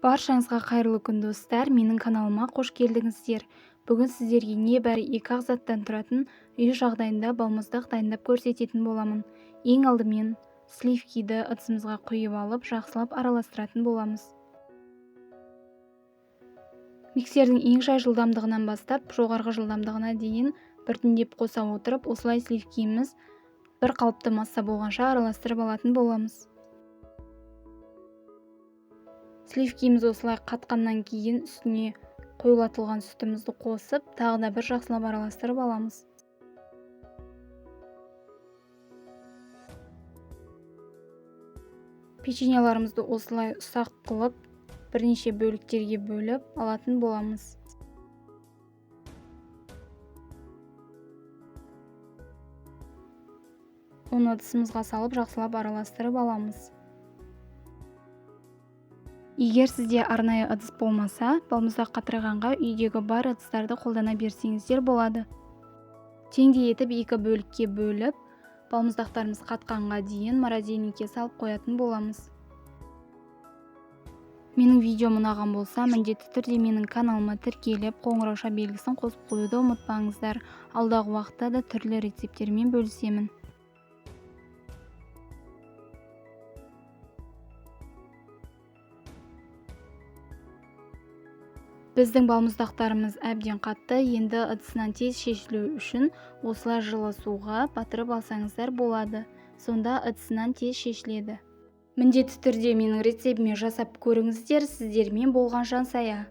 Баршаңызға қайырлы күн достар, менің каналыма қош келдіңіздер. Бүгін сіздерге небәрі 2 ақ заттан тұратын үй жағдайында балмұздақ дайындап көрсететін боламын. Ең алдымен сливкиді ыдысымызға құйып алып, жақсылап араластыратын боламыз. Миксердің ең жай жылдамдығынан бастап жоғарғы жылдамдығына дейін біртіндеп қоса отырып, осылай сливкиіміз бір қалыпты масса болғанша араластырып алатын боламыз. Сливкиіміз осылай қатқаннан кейін үстіне қойылатылған сүтімізді қосып, тағы да бір жақсылап араластырып аламыз. Печеньеларымызды осылай ұсақ қылып, бірнеше бөліктерге бөліп алатын боламыз. Оны ыдысымызға салып, жақсылап араластырып аламыз. Егер сізде арнайы ыдыс болмаса, балмұздақ қатырғанға үйдегі бар ыдыстарды қолдана берсеңіздер болады. Теңдей етіп 2 бөлікке бөліп, балмұздақтарымыз қатқанға дейін морозильникке салып қоятын боламыз. Менің видеом ұнаған болса, міндетті түрде менің каналыма тіркеліп, қоңырауша белгісін қосып қоюды ұмытпаңыздар. Алдағы уақытта да түрлі рецепттермен бөлісемін. Біздің балмұздақтарымыз әбден қатты, енді ыдысынан тез шешілу үшін осылай жылы суға батырып алсаңыздар болады. Сонда ыдысынан тез шешіледі. Міндетті түрде менің рецептіме жасап көріңіздер, сіздермен болған Жансая.